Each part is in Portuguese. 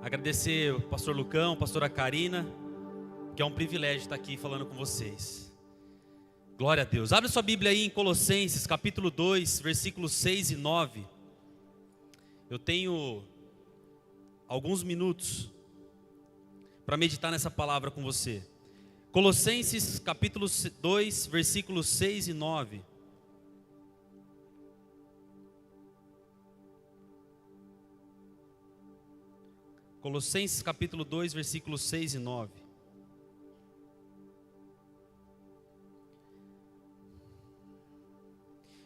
Agradecer o pastor Lucão, a pastora Karina, que é um privilégio estar aqui falando com vocês. Glória a Deus. Abre sua Bíblia aí em Colossenses, capítulo 2, versículos 6 e 9. Eu tenho alguns minutos para meditar nessa palavra com você. Colossenses, capítulo 2, versículos 6 e 9. Colossenses capítulo 2, versículos 6 e 9.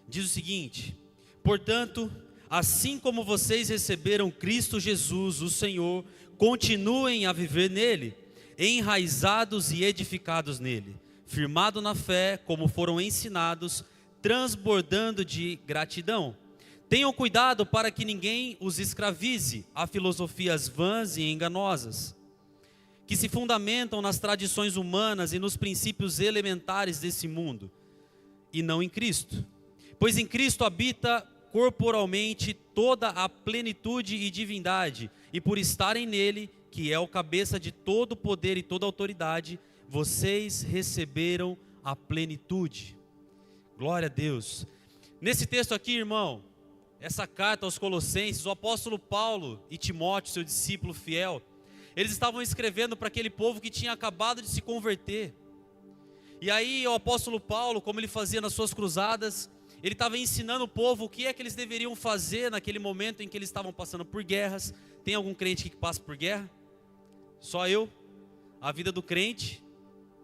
Diz o seguinte: portanto, assim como vocês receberam Cristo Jesus, o Senhor, continuem a viver nele, enraizados e edificados nele, firmado na fé, como foram ensinados, transbordando de gratidão. Tenham cuidado para que ninguém os escravize a filosofias vãs e enganosas, que se fundamentam nas tradições humanas e nos princípios elementares desse mundo, e não em Cristo. Pois em Cristo habita corporalmente toda a plenitude e divindade, e por estarem nele, que é o cabeça de todo poder e toda autoridade, vocês receberam a plenitude. Glória a Deus. Nesse texto aqui, irmão, essa carta aos Colossenses, o apóstolo Paulo e Timóteo, seu discípulo fiel, eles estavam escrevendo para aquele povo que tinha acabado de se converter. E aí o apóstolo Paulo, como ele fazia nas suas cruzadas, ele estava ensinando o povo o que é que eles deveriam fazer naquele momento em que eles estavam passando por guerras. Tem algum crente aqui que passa por guerra? Só eu? A vida do crente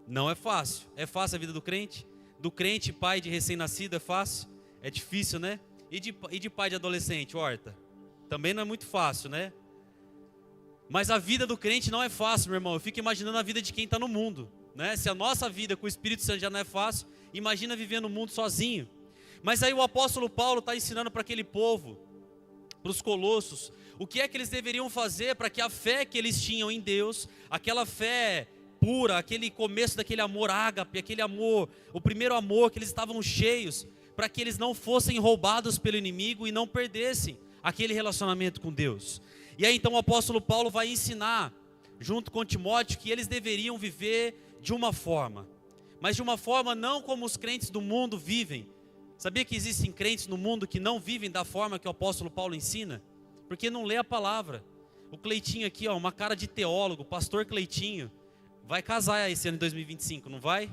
não é fácil. É fácil a vida do crente? Do crente, pai de recém-nascido, é fácil? É difícil, né? E de pai de adolescente, Horta? Também não é muito fácil, né? Mas a vida do crente não é fácil, meu irmão. Eu fico imaginando a vida de quem está no mundo, né? Se a nossa vida com o Espírito Santo já não é fácil, imagina viver no mundo sozinho. Mas aí o apóstolo Paulo está ensinando para aquele povo, para os colossos, o que é que eles deveriam fazer para que a fé que eles tinham em Deus, aquela fé pura, aquele começo daquele amor ágape, aquele amor, o primeiro amor que eles estavam cheios, para que eles não fossem roubados pelo inimigo e não perdessem aquele relacionamento com Deus. E aí então o apóstolo Paulo vai ensinar, junto com Timóteo, que eles deveriam viver de uma forma, mas de uma forma não como os crentes do mundo vivem. Sabia que existem crentes no mundo que não vivem da forma que o apóstolo Paulo ensina? Porque não lê a palavra. O Cleitinho aqui, ó, uma cara de teólogo, pastor Cleitinho, vai casar esse ano de 2025, não vai?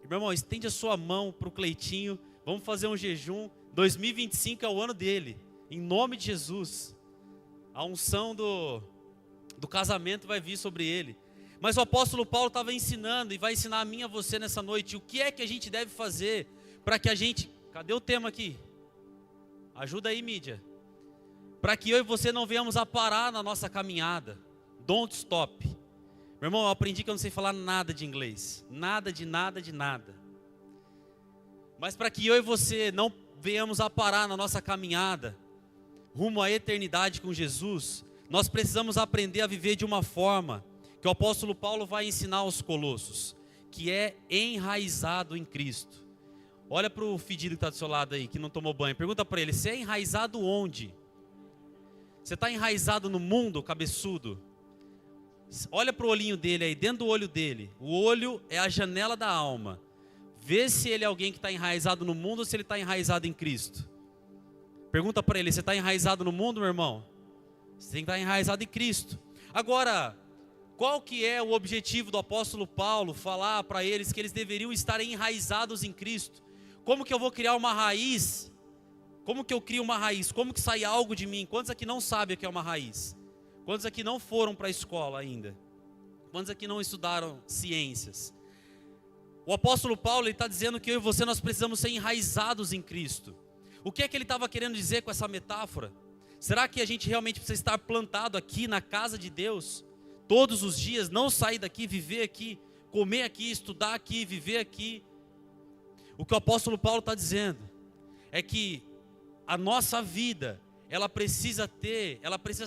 Meu irmão, estende a sua mão para o Cleitinho, vamos fazer um jejum. 2025 é o ano dele, em nome de Jesus. A unção do casamento vai vir sobre ele. Mas o apóstolo Paulo estava ensinando e vai ensinar a mim e a você nessa noite o que é que a gente deve fazer para que a gente... Cadê o tema aqui? Ajuda aí, mídia. Para que eu e você não venhamos a parar na nossa caminhada. Don't stop. Meu irmão, eu aprendi que eu não sei falar nada de inglês. Nada de nada de nada. Mas para que eu e você não venhamos a parar na nossa caminhada rumo à eternidade com Jesus, nós precisamos aprender a viver de uma forma que o apóstolo Paulo vai ensinar aos colossos, que é enraizado em Cristo. Olha para o fedido que está do seu lado aí, que não tomou banho. Pergunta para ele, você é enraizado onde? Você está enraizado no mundo, cabeçudo? Olha para o olhinho dele aí, dentro do olho dele. O olho é a janela da alma. Vê se ele é alguém que está enraizado no mundo ou se ele está enraizado em Cristo. Pergunta para ele, você está enraizado no mundo, meu irmão? Você tem que estar enraizado em Cristo. Agora, qual que é o objetivo do apóstolo Paulo falar para eles que eles deveriam estar enraizados em Cristo? Como que eu vou criar uma raiz? Como que eu crio uma raiz? Como que sai algo de mim? Quantos aqui não sabem o que é uma raiz? Quantos aqui não foram para a escola ainda? Quantos aqui não estudaram ciências? O apóstolo Paulo está dizendo que eu e você nós precisamos ser enraizados em Cristo. O que é que ele estava querendo dizer com essa metáfora? Será que a gente realmente precisa estar plantado aqui na casa de Deus? Todos os dias, não sair daqui, viver aqui, comer aqui, estudar aqui, viver aqui? O que o apóstolo Paulo está dizendo é que a nossa vida, ela precisa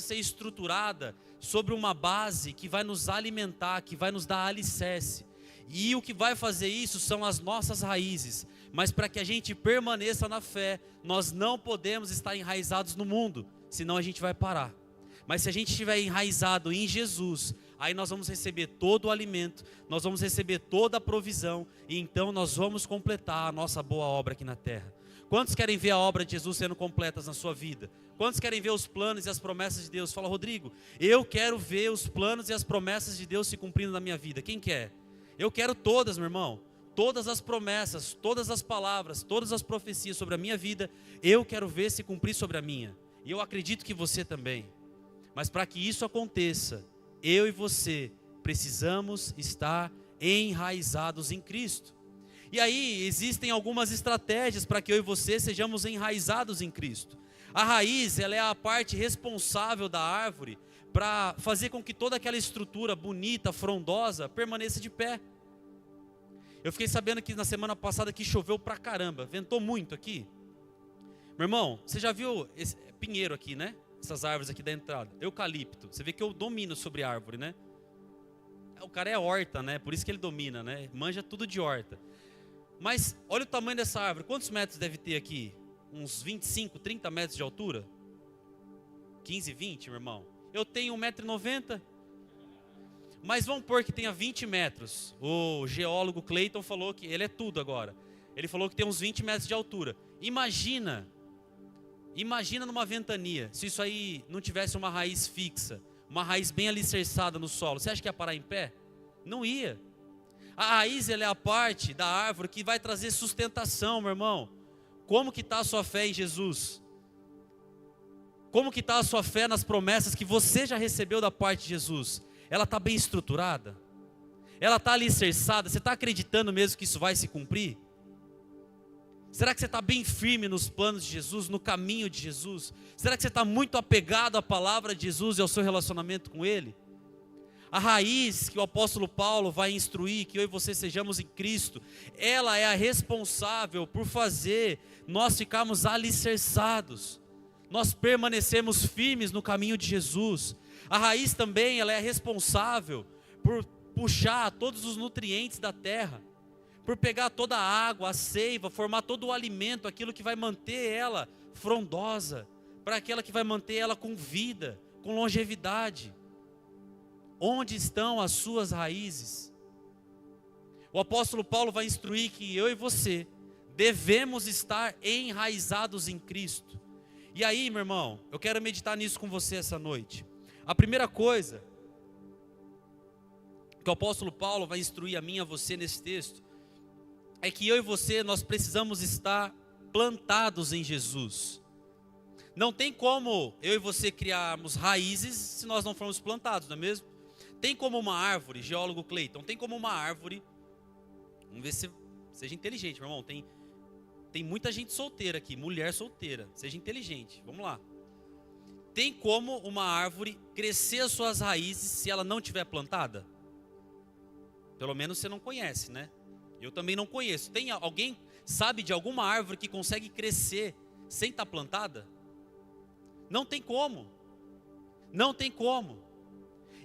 ser estruturada sobre uma base que vai nos alimentar, que vai nos dar alicerce. E o que vai fazer isso são as nossas raízes. Mas para que a gente permaneça na fé, nós não podemos estar enraizados no mundo, senão a gente vai parar. Mas se a gente estiver enraizado em Jesus, aí nós vamos receber todo o alimento, nós vamos receber toda a provisão, e então nós vamos completar a nossa boa obra aqui na terra. Quantos querem ver a obra de Jesus sendo completas na sua vida? Quantos querem ver os planos e as promessas de Deus? Fala, Rodrigo, eu quero ver os planos e as promessas de Deus se cumprindo na minha vida. Quem quer? Eu quero todas, meu irmão. Todas as promessas, todas as palavras, todas as profecias sobre a minha vida, eu quero ver se cumprir sobre a minha. E eu acredito que você também. Mas para que isso aconteça, eu e você precisamos estar enraizados em Cristo. E aí existem algumas estratégias para que eu e você sejamos enraizados em Cristo. A raiz, ela é a parte responsável da árvore para fazer com que toda aquela estrutura bonita, frondosa, permaneça de pé. Eu fiquei sabendo que na semana passada que choveu pra caramba, ventou muito aqui. Meu irmão, você já viu esse pinheiro aqui, né? Essas árvores aqui da entrada, eucalipto. Você vê que eu domino sobre árvore, né? O cara é horta, né? Por isso que ele domina, né? Manja tudo de horta. Mas olha o tamanho dessa árvore. Quantos metros deve ter aqui? Uns 25, 30 metros de altura? 15, 20, meu irmão. Eu tenho 1,90 m. Mas vamos pôr que tenha 20 metros. O geólogo Clayton falou que ele é tudo agora. Ele falou que tem uns 20 metros de altura. Imagina numa ventania, se isso aí não tivesse uma raiz fixa, uma raiz bem alicerçada no solo. Você acha que ia parar em pé? Não ia. A raiz, ela é a parte da árvore que vai trazer sustentação, meu irmão. Como que está a sua fé em Jesus? Como que está a sua fé nas promessas que você já recebeu da parte de Jesus? Ela está bem estruturada? Ela está alicerçada? Você está acreditando mesmo que isso vai se cumprir? Será que você está bem firme nos planos de Jesus, no caminho de Jesus? Será que você está muito apegado à palavra de Jesus e ao seu relacionamento com Ele? A raiz que o apóstolo Paulo vai instruir, que eu e você sejamos em Cristo, ela é a responsável por fazer nós ficarmos alicerçados, nós permanecemos firmes no caminho de Jesus. A raiz também, ela é responsável por puxar todos os nutrientes da terra, por pegar toda a água, a seiva, formar todo o alimento, aquilo que vai manter ela frondosa, para aquela que vai manter ela com vida, com longevidade. Onde estão as suas raízes? O apóstolo Paulo vai instruir que eu e você devemos estar enraizados em Cristo. E aí, meu irmão, eu quero meditar nisso com você essa noite. A primeira coisa que o apóstolo Paulo vai instruir a mim e a você nesse texto é que eu e você, nós precisamos estar plantados em Jesus. Não tem como eu e você criarmos raízes se nós não formos plantados, não é mesmo? Tem como uma árvore, geólogo Clayton, tem como uma árvore, vamos ver se seja inteligente, meu irmão, tem muita gente solteira aqui, mulher solteira, seja inteligente, vamos lá. Tem como uma árvore crescer as suas raízes se ela não estiver plantada? Pelo menos você não conhece, né? Eu também não conheço. Tem alguém, sabe de alguma árvore que consegue crescer sem estar plantada? Não tem como. Não tem como.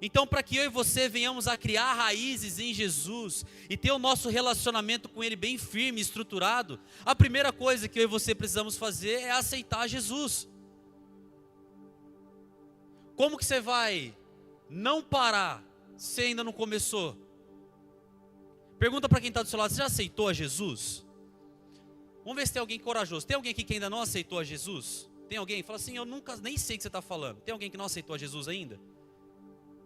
Então, para que eu e você venhamos a criar raízes em Jesus e ter o nosso relacionamento com Ele bem firme, estruturado, a primeira coisa que eu e você precisamos fazer é aceitar Jesus. Como que você vai não parar se ainda não começou? Pergunta para quem está do seu lado, você já aceitou a Jesus? Vamos ver se tem alguém corajoso. Tem alguém aqui que ainda não aceitou a Jesus? Tem alguém? Fala assim, eu nunca nem sei o que você está falando. Tem alguém que não aceitou a Jesus ainda?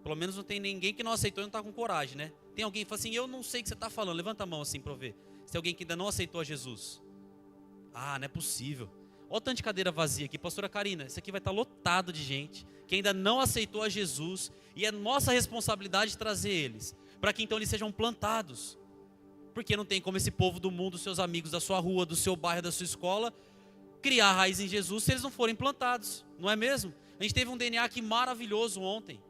Pelo menos não tem ninguém que não aceitou e não está com coragem, né? Tem alguém que fala assim, eu não sei o que você está falando. Levanta a mão assim para eu ver. Se tem alguém que ainda não aceitou a Jesus. Ah, não é possível. Olha o tanto de cadeira vazia aqui. Pastora Karina, isso aqui vai estar lotado de gente que ainda não aceitou a Jesus. E é nossa responsabilidade trazer eles, para que então eles sejam plantados. Porque não tem como esse povo do mundo, seus amigos da sua rua, do seu bairro, da sua escola, criar raiz em Jesus se eles não forem plantados. Não é mesmo? A gente teve um DNA aqui maravilhoso ontem.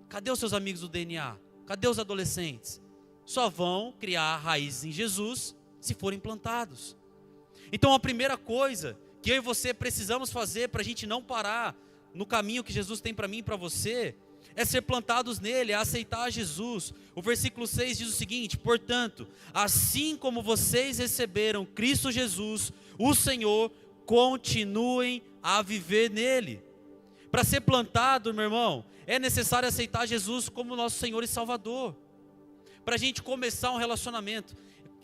Cadê os seus amigos do DNA? Cadê os adolescentes? Só vão criar raízes em Jesus se forem plantados. Então a primeira coisa que eu e você precisamos fazer para a gente não parar no caminho que Jesus tem para mim e para você, é ser plantados nele, é aceitar Jesus. O versículo 6 diz o seguinte: portanto, assim como vocês receberam Cristo Jesus, o Senhor, continuem a viver nele. Para ser plantado, meu irmão, é necessário aceitar Jesus como nosso Senhor e Salvador. Para a gente começar um relacionamento.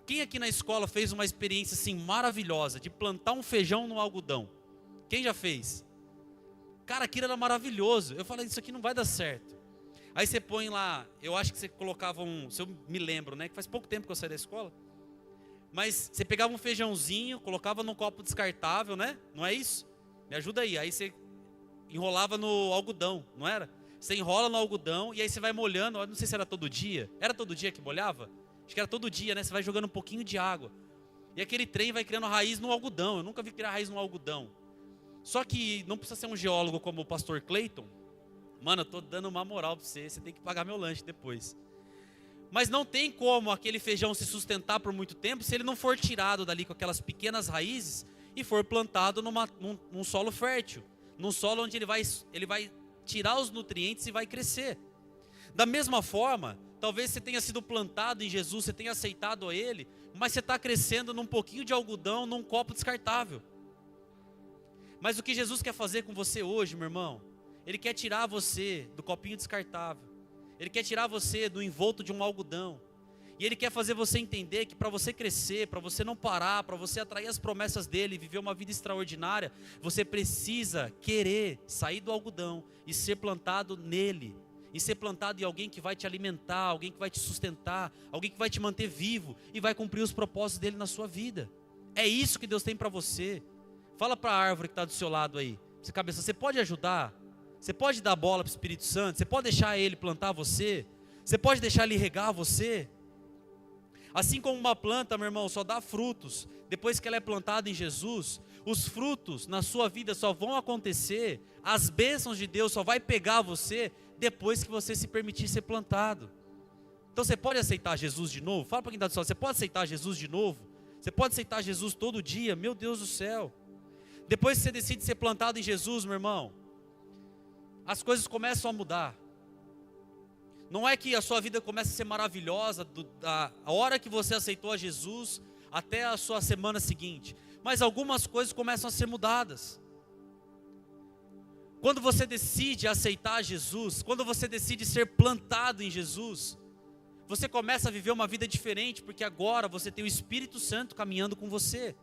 Quem aqui na escola fez uma experiência assim maravilhosa de plantar um feijão no algodão? Quem já fez? Cara, aquilo era maravilhoso. Eu falei, isso aqui não vai dar certo. Aí você põe lá, eu acho que você colocava se eu me lembro, né? Que faz pouco tempo que eu saí da escola. Mas você pegava um feijãozinho, colocava num copo descartável, né? Não é isso? Me ajuda aí. Aí você enrolava no algodão, não era? Você enrola no algodão e aí você vai molhando. Eu não sei se era todo dia. Era todo dia que molhava? Acho que era todo dia, né? Você vai jogando um pouquinho de água. E aquele trem vai criando raiz no algodão. Eu nunca vi criar raiz no algodão. Só que não precisa ser um geólogo como o pastor Clayton. Mano, eu tô dando uma moral pra você. Você tem que pagar meu lanche depois. Mas não tem como aquele feijão se sustentar por muito tempo se ele não for tirado dali com aquelas pequenas raízes e for plantado num solo fértil. Num solo onde ele vai tirar os nutrientes e vai crescer. Da mesma forma, talvez você tenha sido plantado em Jesus, você tenha aceitado a Ele, mas você está crescendo num pouquinho de algodão, num copo descartável. Mas o que Jesus quer fazer com você hoje, meu irmão? Ele quer tirar você do copinho descartável. Ele quer tirar você do envolto de um algodão. E Ele quer fazer você entender que para você crescer, para você não parar, para você atrair as promessas dEle e viver uma vida extraordinária, você precisa querer sair do algodão e ser plantado nele. E ser plantado em alguém que vai te alimentar, alguém que vai te sustentar, alguém que vai te manter vivo e vai cumprir os propósitos dele na sua vida. É isso que Deus tem para você. Fala para a árvore que está do seu lado aí. Você pode ajudar? Você pode dar bola para o Espírito Santo? Você pode deixar ele plantar você? Você pode deixar ele regar você? Assim como uma planta, meu irmão, só dá frutos depois que ela é plantada em Jesus, os frutos na sua vida só vão acontecer, as bênçãos de Deus só vai pegar você depois que você se permitir ser plantado. Então você pode aceitar Jesus de novo? Fala para quem está do seu lado, você pode aceitar Jesus de novo? Você pode aceitar Jesus todo dia? Meu Deus do céu. Depois que você decide ser plantado em Jesus, meu irmão, as coisas começam a mudar. Não é que a sua vida começa a ser maravilhosa da hora que você aceitou a Jesus até a sua semana seguinte, mas algumas coisas começam a ser mudadas. Quando você decide aceitar Jesus, quando você decide ser plantado em Jesus, você começa a viver uma vida diferente, porque agora você tem o Espírito Santo caminhando com você.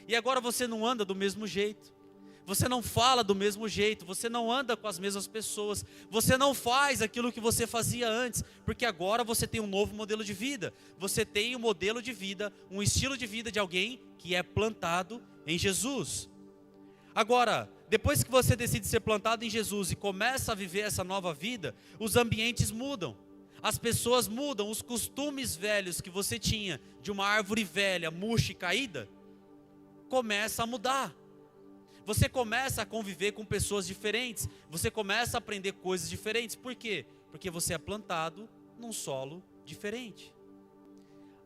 E agora você não anda do mesmo jeito. Você não fala do mesmo jeito, você não anda com as mesmas pessoas, você não faz aquilo que você fazia antes, porque agora você tem um novo modelo de vida. Você tem um modelo de vida, um estilo de vida de alguém que é plantado em Jesus. Agora, depois que você decide ser plantado em Jesus e começa a viver essa nova vida, os ambientes mudam, as pessoas mudam, os costumes velhos que você tinha de uma árvore velha, murcha e caída, começa a mudar. Você começa a conviver com pessoas diferentes, você começa a aprender coisas diferentes. Por quê? Porque você é plantado num solo diferente.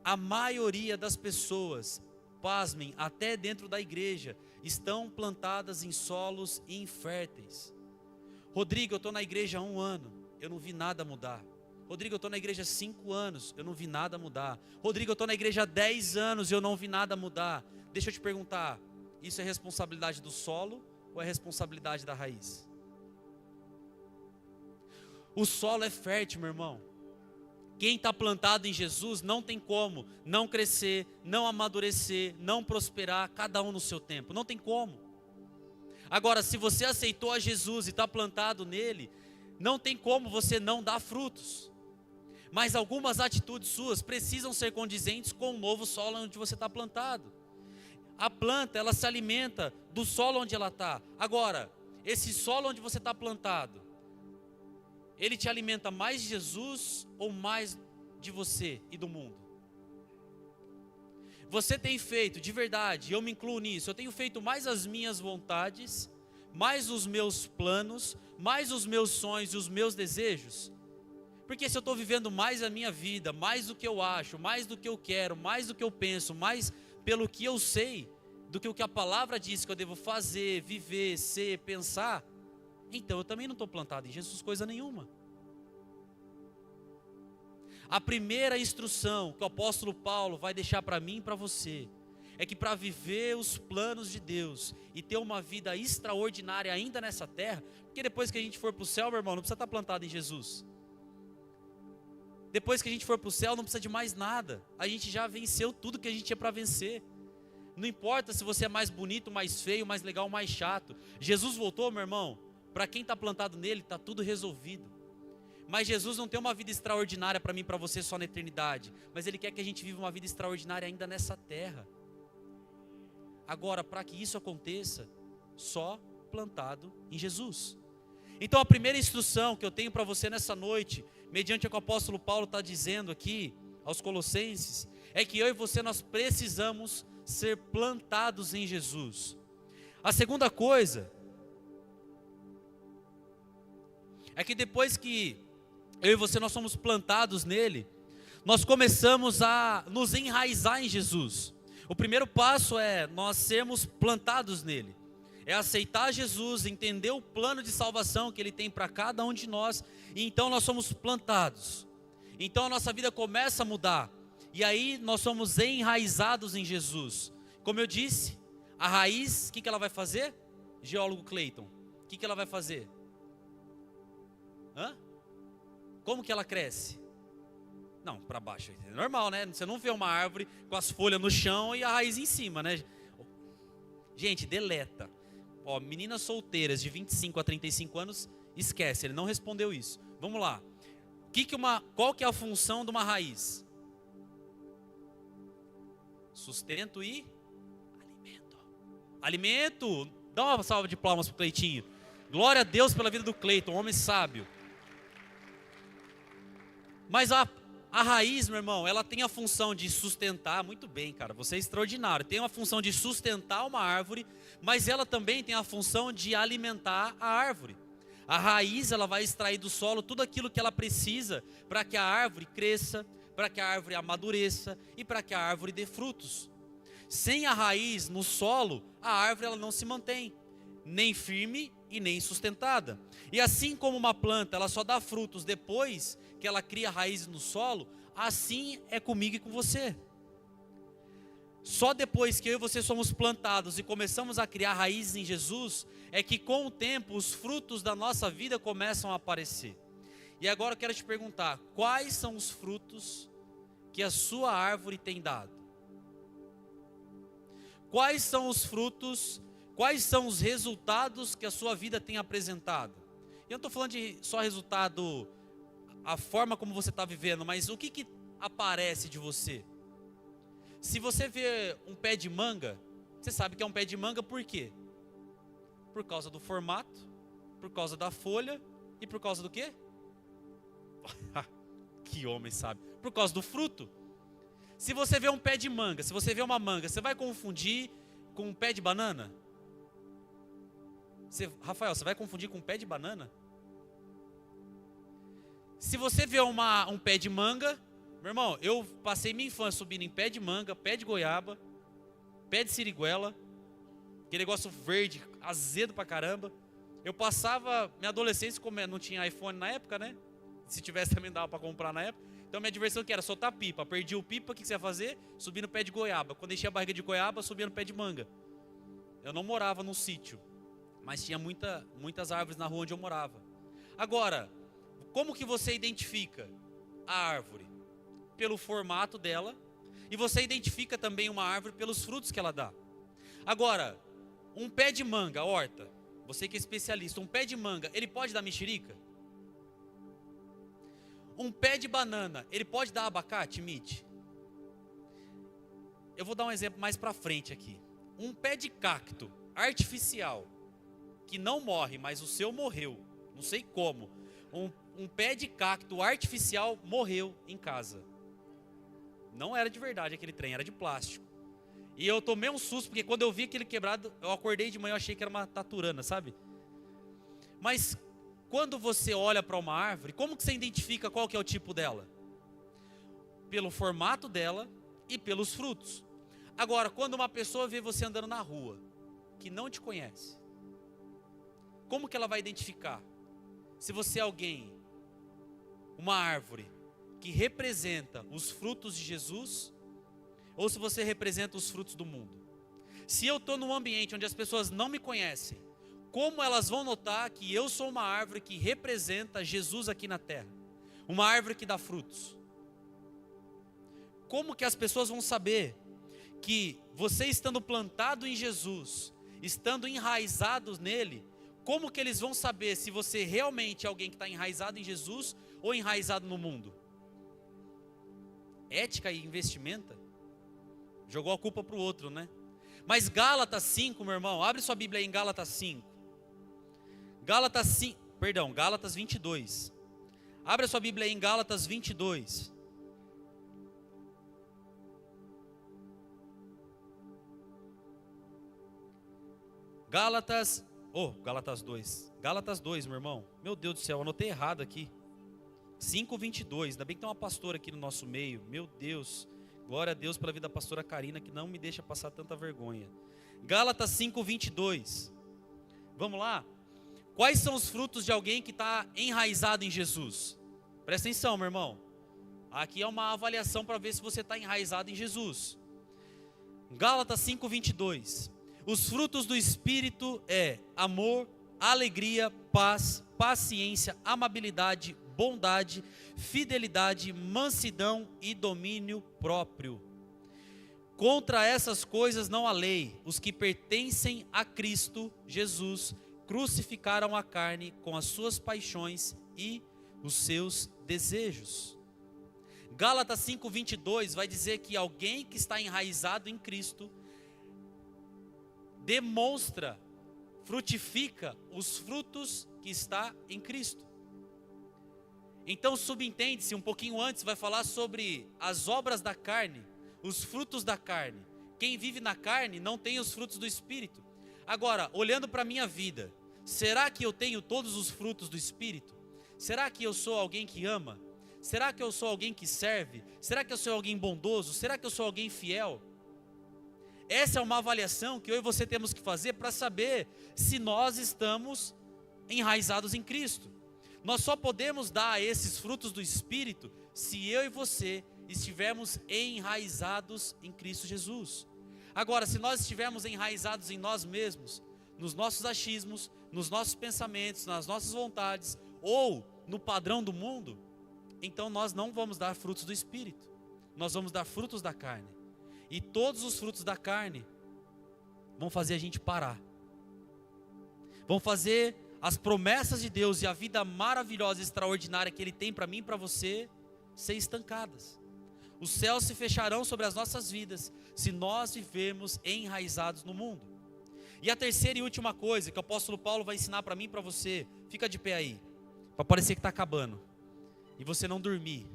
A maioria das pessoas, pasmem, até dentro da igreja, estão plantadas em solos inférteis. Rodrigo, eu estou na igreja há 1 ano, eu não vi nada mudar. Rodrigo, eu estou na igreja há 5 anos, eu não vi nada mudar. Rodrigo, eu estou na igreja há 10 anos e eu não vi nada mudar. Deixa eu te perguntar, isso é responsabilidade do solo ou é responsabilidade da raiz? O solo é fértil, meu irmão. Quem está plantado em Jesus não tem como não crescer, não amadurecer, não prosperar, cada um no seu tempo, não tem como. Agora, se você aceitou a Jesus e está plantado nele, não tem como você não dar frutos. Mas algumas atitudes suas precisam ser condizentes com o novo solo onde você está plantado. A planta, ela se alimenta do solo onde ela está. Agora, esse solo onde você está plantado, ele te alimenta mais de Jesus ou mais de você e do mundo? Você tem feito, de verdade, eu me incluo nisso, eu tenho feito mais as minhas vontades, mais os meus planos, mais os meus sonhos e os meus desejos? Porque se eu estou vivendo mais a minha vida, mais do que eu acho, mais do que eu quero, mais do que eu penso, mais pelo que eu sei, do que o que a palavra diz que eu devo fazer, viver, ser, pensar, então eu também não estou plantado em Jesus coisa nenhuma. A primeira instrução que o apóstolo Paulo vai deixar para mim e para você é que para viver os planos de Deus e ter uma vida extraordinária ainda nessa terra, porque depois que a gente for para o céu, meu irmão, não precisa estar plantado em Jesus. Depois que a gente for para o céu, não precisa de mais nada. A gente já venceu tudo que a gente tinha para vencer. Não importa se você é mais bonito, mais feio, mais legal, mais chato. Jesus voltou, meu irmão. Para quem está plantado nele, está tudo resolvido. Mas Jesus não tem uma vida extraordinária para mim e para você só na eternidade. Mas Ele quer que a gente viva uma vida extraordinária ainda nessa terra. Agora, para que isso aconteça, só plantado em Jesus. Então a primeira instrução que eu tenho para você nessa noite, mediante o que o apóstolo Paulo está dizendo aqui aos Colossenses, é que eu e você nós precisamos ser plantados em Jesus. A segunda coisa é que depois que eu e você nós somos plantados nele, nós começamos a nos enraizar em Jesus. O primeiro passo é nós sermos plantados nele. É aceitar Jesus, entender o plano de salvação que Ele tem para cada um de nós. E então nós somos plantados. Então a nossa vida começa a mudar. E aí nós somos enraizados em Jesus. Como eu disse, a raiz, o que ela vai fazer? Geólogo Clayton, o que ela vai fazer? Como que ela cresce? Não, para baixo, é normal, né? Você não vê uma árvore com as folhas no chão e a raiz em cima, né? Gente, deleta. Ó, meninas solteiras de 25 a 35 anos, esquece, ele não respondeu isso. Vamos lá. Qual que é a função de uma raiz? Sustento e alimento. Alimento. Dá uma salva de palmas pro Cleitinho. Glória a Deus pela vida do Cleiton, um homem sábio. Mas a raiz, meu irmão, ela tem a função de sustentar, muito bem, cara, você é extraordinário, tem a função de sustentar uma árvore, mas ela também tem a função de alimentar a árvore. A raiz, ela vai extrair do solo tudo aquilo que ela precisa para que a árvore cresça, para que a árvore amadureça e para que a árvore dê frutos. Sem a raiz no solo, a árvore ela não se mantém, nem firme e nem sustentada. E assim como uma planta, ela só dá frutos depois que ela cria raízes no solo, assim é comigo e com você. Só depois que eu e você somos plantados e começamos a criar raízes em Jesus, é que com o tempo os frutos da nossa vida começam a aparecer. E agora eu quero te perguntar, quais são os frutos que a sua árvore tem dado? Quais são os frutos, quais são os resultados que a sua vida tem apresentado? Eu não estou falando de só resultado, a forma como você está vivendo, mas o que aparece de você? Se você vê um pé de manga, você sabe que é um pé de manga por quê? Por causa do formato, por causa da folha e por causa do quê? Que homem sabe. Por causa do fruto. Se você vê um pé de manga, se você vê uma manga, você vai confundir com um pé de banana? Rafael, você vai confundir com um pé de banana? Se você vê um pé de manga, meu irmão, eu passei minha infância subindo em pé de manga, pé de goiaba, pé de siriguela, aquele negócio verde, azedo pra caramba. Eu passava minha adolescência, como não tinha iPhone na época, né? Se tivesse também dava pra comprar na época. Então minha diversão que era soltar pipa. Perdi o pipa, o que você ia fazer? Subir no pé de goiaba. Quando enchia a barriga de goiaba, subia no pé de manga. Eu não morava num sítio, mas tinha muitas árvores na rua onde eu morava. Agora, como que você identifica a árvore? Pelo formato dela. E você identifica também uma árvore pelos frutos que ela dá. Agora, um pé de manga, horta, você que é especialista, um pé de manga, ele pode dar mexerica? Um pé de banana, ele pode dar abacate, Mitch? Eu vou dar um exemplo mais pra frente aqui. Um pé de cacto artificial, que não morre, mas o seu morreu, não sei como. Um pé de cacto artificial morreu em casa. Não era de verdade aquele trem, era de plástico. E eu tomei um susto, porque quando eu vi aquele quebrado, eu acordei de manhã, eu achei que era uma taturana, sabe? Mas quando você olha para uma árvore, como que você identifica qual que é o tipo dela? Pelo formato dela e pelos frutos. Agora, quando uma pessoa vê você andando na rua, que não te conhece, como que ela vai identificar? Se você é alguém, uma árvore, que representa os frutos de Jesus, ou se você representa os frutos do mundo. Se eu estou num ambiente onde as pessoas não me conhecem, como elas vão notar que eu sou uma árvore que representa Jesus aqui na terra? Uma árvore que dá frutos. Como que as pessoas vão saber que você estando plantado em Jesus, estando enraizados nele, como que eles vão saber se você realmente é alguém que está enraizado em Jesus ou enraizado no mundo? Ética e investimento? Jogou a culpa para o outro, né? Mas Gálatas 5, meu irmão, abre sua Bíblia aí em Gálatas 5. Gálatas 22. Abre sua Bíblia aí em Gálatas 22. Gálatas 2. Gálatas 2, meu irmão. Meu Deus do céu, anotei errado aqui. 5:22. Ainda bem que tem uma pastora aqui no nosso meio. Meu Deus. Glória a Deus pela vida da pastora Karina, que não me deixa passar tanta vergonha. Gálatas 5:22. Vamos lá? Quais são os frutos de alguém que está enraizado em Jesus? Presta atenção, meu irmão. Aqui é uma avaliação para ver se você está enraizado em Jesus. Gálatas 5:22. Os frutos do Espírito é amor, alegria, paz, paciência, amabilidade, bondade, fidelidade, mansidão e domínio próprio. Contra essas coisas não há lei. Os que pertencem a Cristo Jesus crucificaram a carne com as suas paixões e os seus desejos. Gálatas 5:22 vai dizer que alguém que está enraizado em Cristo demonstra, frutifica os frutos que está em Cristo. Então subentende-se, um pouquinho antes vai falar sobre as obras da carne, os frutos da carne. Quem vive na carne não tem os frutos do Espírito. Agora, olhando para a minha vida, será que eu tenho todos os frutos do Espírito? Será que eu sou alguém que ama? Será que eu sou alguém que serve? Será que eu sou alguém bondoso? Será que eu sou alguém fiel? Essa é uma avaliação que eu e você temos que fazer para saber se nós estamos enraizados em Cristo. Nós só podemos dar esses frutos do Espírito se eu e você estivermos enraizados em Cristo Jesus. Agora, se nós estivermos enraizados em nós mesmos, nos nossos achismos, nos nossos pensamentos, nas nossas vontades, ou no padrão do mundo, então nós não vamos dar frutos do Espírito. Nós vamos dar frutos da carne. E todos os frutos da carne vão fazer a gente parar. Vão fazer as promessas de Deus e a vida maravilhosa e extraordinária que Ele tem para mim e para você ser estancadas. Os céus se fecharão sobre as nossas vidas se nós vivermos enraizados no mundo. E a terceira e última coisa que o apóstolo Paulo vai ensinar para mim e para você, fica de pé aí, para parecer que está acabando e você não dormir.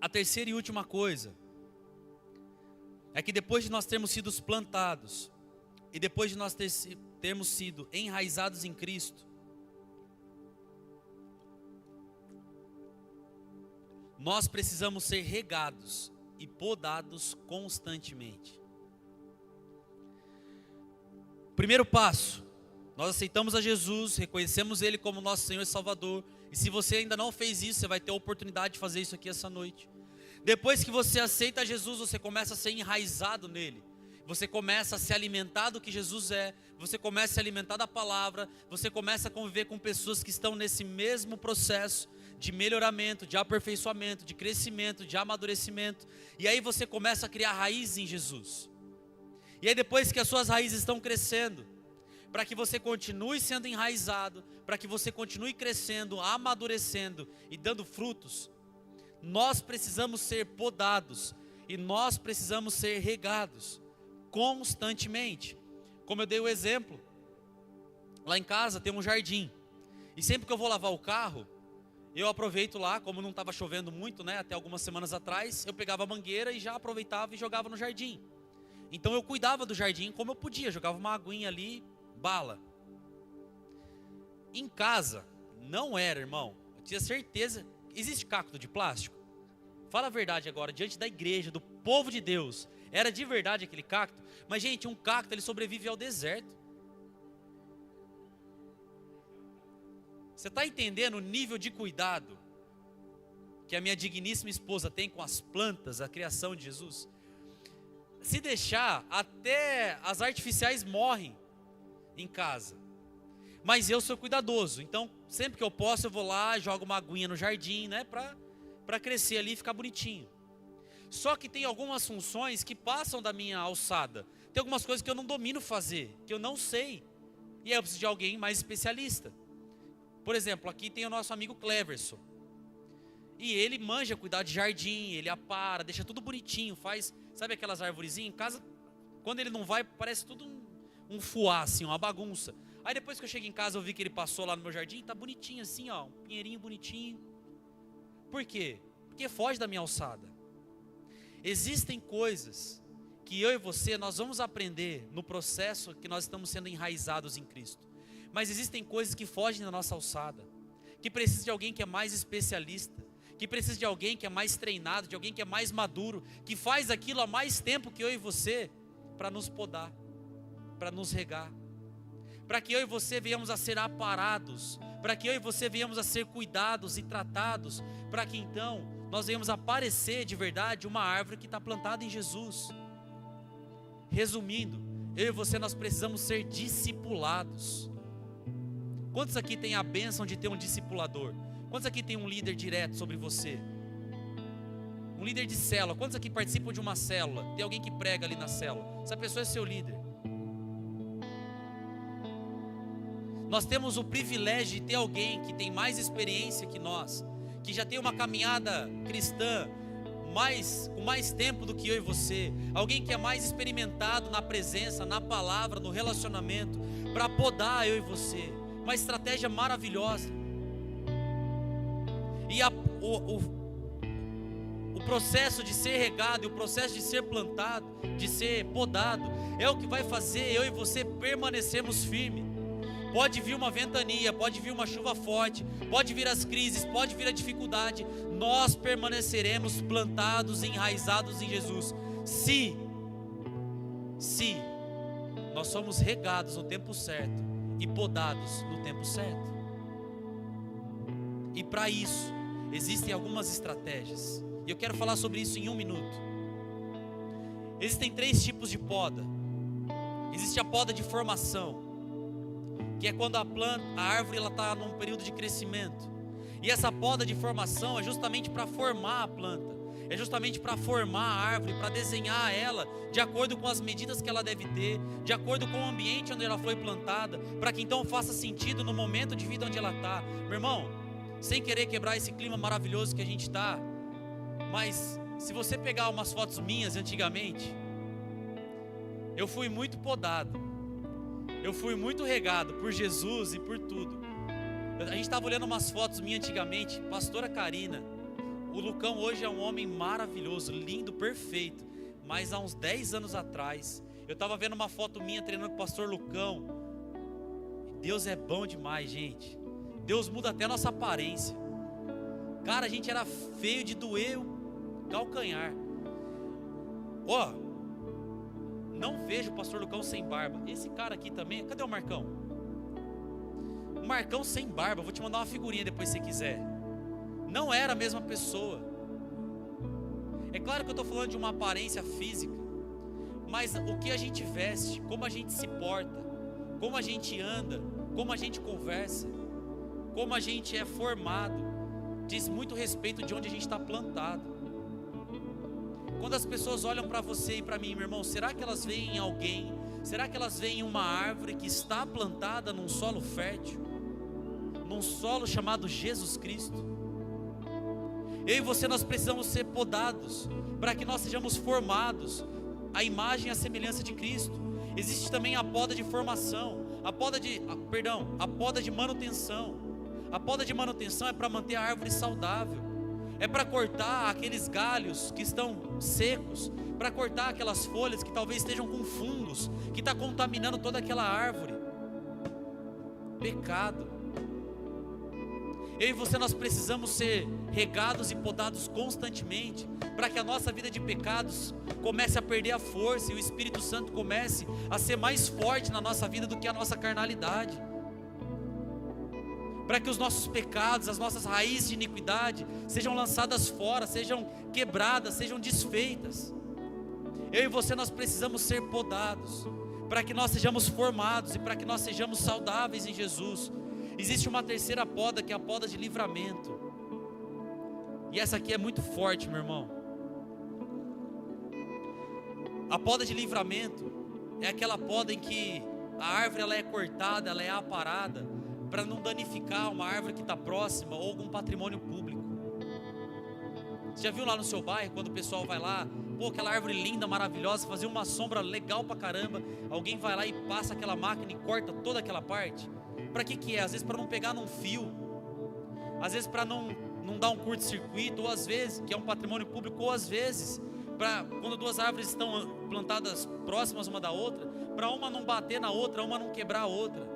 A terceira e última coisa é que depois de nós termos sido plantados e depois de nós termos sido enraizados em Cristo, nós precisamos ser regados e podados constantemente. Primeiro passo, nós aceitamos a Jesus, reconhecemos Ele como nosso Senhor e Salvador. E se você ainda não fez isso, você vai ter a oportunidade de fazer isso aqui essa noite. Depois que você aceita Jesus, você começa a ser enraizado nele. Você começa a se alimentar do que Jesus é. Você começa a se alimentar da palavra. Você começa a conviver com pessoas que estão nesse mesmo processo de melhoramento, de aperfeiçoamento, de crescimento, de amadurecimento. E aí você começa a criar raízes em Jesus. E aí depois que as suas raízes estão crescendo, para que você continue sendo enraizado, para que você continue crescendo, amadurecendo e dando frutos, nós precisamos ser podados e nós precisamos ser regados constantemente. Como eu dei o exemplo, lá em casa tem um jardim, e sempre que eu vou lavar o carro, eu aproveito lá, como não estava chovendo muito, né, até algumas semanas atrás, eu pegava a mangueira e já aproveitava e jogava no jardim. Então eu cuidava do jardim como eu podia, jogava uma aguinha ali, bala. Em casa, não era, irmão. Eu tinha certeza. Existe cacto de plástico? Fala a verdade agora, diante da igreja, do povo de Deus. Era de verdade aquele cacto? Mas, gente, um cacto, ele sobrevive ao deserto. Você está entendendo o nível de cuidado que a minha digníssima esposa tem com as plantas, a criação de Jesus, se deixar, até as artificiais morrem em casa. Mas eu sou cuidadoso, então sempre que eu posso eu vou lá, jogo uma aguinha no jardim, né, para crescer ali e ficar bonitinho. Só que tem algumas funções que passam da minha alçada. Tem algumas coisas que eu não domino fazer, que eu não sei. E aí eu preciso de alguém mais especialista. Por exemplo, aqui tem o nosso amigo Cleverson. E ele manja cuidar de jardim, ele apara, deixa tudo bonitinho, faz, sabe aquelas arvorezinhas? Em casa, quando ele não vai, parece tudo um fuá, assim, uma bagunça. Aí depois que eu chego em casa, eu vi que ele passou lá no meu jardim, tá bonitinho assim, ó, um pinheirinho bonitinho. Por quê? Porque foge da minha alçada. Existem coisas que eu e você, nós vamos aprender no processo que nós estamos sendo enraizados em Cristo. Mas existem coisas que fogem da nossa alçada, que precisa de alguém que é mais especialista, que precisa de alguém que é mais treinado, de alguém que é mais maduro, que faz aquilo há mais tempo que eu e você, para nos podar, para nos regar, para que eu e você venhamos a ser aparados, para que eu e você venhamos a ser cuidados e tratados, para que então nós venhamos a parecer de verdade uma árvore que está plantada em Jesus. Resumindo, eu e você nós precisamos ser discipulados. Quantos aqui tem a bênção de ter um discipulador? Quantos aqui tem um líder direto sobre você? Um líder de célula. Quantos aqui participam de uma célula? Tem alguém que prega ali na célula. Essa pessoa é seu líder. Nós temos o privilégio de ter alguém que tem mais experiência que nós, que já tem uma caminhada cristã com mais tempo do que eu e você, alguém que é mais experimentado na presença, na palavra, no relacionamento, para podar eu e você. Uma estratégia maravilhosa. E o processo de ser regado e o processo de ser plantado, de ser podado, é o que vai fazer eu e você permanecermos firmes. Pode vir uma ventania, pode vir uma chuva forte, pode vir as crises, pode vir a dificuldade, nós permaneceremos plantados, enraizados em Jesus, se nós somos regados no tempo certo e podados no tempo certo. E para isso existem algumas estratégias, e eu quero falar sobre isso em 1 minuto. Existem 3 tipos de poda. Existe a poda de formação, que é quando a árvore está num período de crescimento. E essa poda de formação é justamente para formar a planta, é justamente para formar a árvore, para desenhar ela de acordo com as medidas que ela deve ter, de acordo com o ambiente onde ela foi plantada, para que então faça sentido no momento de vida onde ela está. Meu irmão, sem querer quebrar esse clima maravilhoso que a gente está, mas se você pegar umas fotos minhas antigamente, eu fui muito podado. Eu fui muito regado por Jesus e por tudo. A gente estava olhando umas fotos minhas antigamente, pastora Karina. O Lucão hoje é um homem maravilhoso, lindo, perfeito. Mas há uns 10 anos atrás, eu estava vendo uma foto minha treinando com o pastor Lucão. Deus é bom demais, gente. Deus muda até a nossa aparência. Cara, a gente era feio de doer o calcanhar. Não vejo o pastor Lucão sem barba. Esse cara aqui também, cadê o Marcão? O Marcão sem barba, vou te mandar uma figurinha depois se você quiser. Não era a mesma pessoa. É claro que eu estou falando de uma aparência física, mas o que a gente veste, como a gente se porta, como a gente anda, como a gente conversa, como a gente é formado, diz muito respeito de onde a gente está plantado. Quando as pessoas olham para você e para mim, meu irmão, será que elas veem alguém? Será que elas veem uma árvore que está plantada num solo fértil? Num solo chamado Jesus Cristo? Eu e você, nós precisamos ser podados, para que nós sejamos formados à imagem e à semelhança de Cristo. Existe também a poda de formação, a poda de manutenção. A poda de manutenção é para manter a árvore saudável. É para cortar aqueles galhos que estão secos, para cortar aquelas folhas que talvez estejam com fungos, que está contaminando toda aquela árvore. Pecado. Eu e você, nós precisamos ser regados e podados constantemente, para que a nossa vida de pecados comece a perder a força e o Espírito Santo comece a ser mais forte na nossa vida do que a nossa carnalidade. para que os nossos pecados, as nossas raízes de iniquidade sejam lançadas fora, sejam quebradas, sejam desfeitas. Eu e você, nós precisamos ser podados, para que nós sejamos formados e para que nós sejamos saudáveis em Jesus. Existe uma terceira poda, que é a poda de livramento, e essa aqui é muito forte, meu irmão. A poda de livramento é aquela poda em que a árvore ela é cortada, ela é aparada, para não danificar uma árvore que está próxima ou algum patrimônio público. Você já viu lá no seu bairro, quando o pessoal vai lá, pô, aquela árvore linda, maravilhosa, fazia uma sombra legal pra caramba, alguém vai lá e passa aquela máquina e corta toda aquela parte? Para que é? Às vezes para não pegar num fio, às vezes para não dar um curto-circuito, ou às vezes, que é um patrimônio público, ou às vezes, para quando duas árvores estão plantadas próximas uma da outra, para uma não bater na outra, uma não quebrar a outra.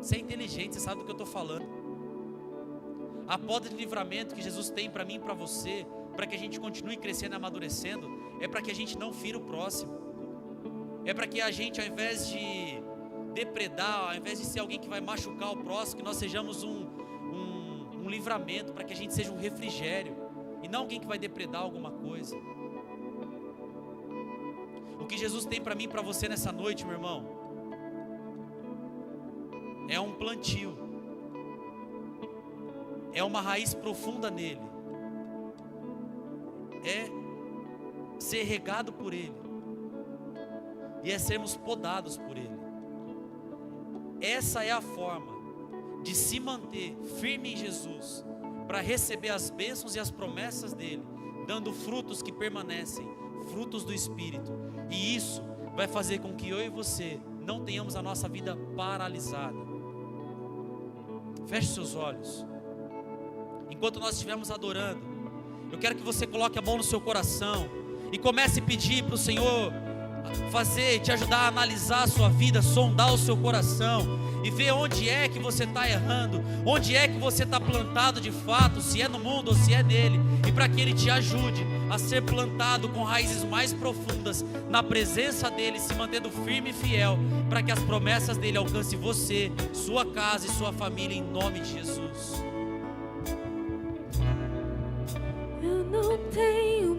Você é inteligente, você sabe do que eu estou falando. A poda de livramento que Jesus tem para mim e para você, para que a gente continue crescendo e amadurecendo, é para que a gente não fira o próximo. É para que a gente, ao invés de depredar, ao invés de ser alguém que vai machucar o próximo, que nós sejamos um livramento, para que a gente seja um refrigério, e não alguém que vai depredar alguma coisa. O que Jesus tem para mim e para você nessa noite, meu irmão, é um plantio, é uma raiz profunda nele, é ser regado por ele, e é sermos podados por ele. Essa é a forma de se manter firme em Jesus, para receber as bênçãos e as promessas dele, dando frutos que permanecem, frutos do Espírito. E isso vai fazer com que eu e você não tenhamos a nossa vida paralisada. Feche seus olhos. Enquanto nós estivermos adorando, eu quero que você coloque a mão no seu coração e comece a pedir para o Senhor te ajudar a analisar a sua vida, sondar o seu coração e ver onde é que você está errando, onde é que você está plantado de fato, se é no mundo ou se é nele, e para que Ele te ajude a ser plantado com raízes mais profundas na presença dEle, se mantendo firme e fiel, para que as promessas dEle alcancem você, sua casa e sua família, em nome de Jesus. Eu não tenho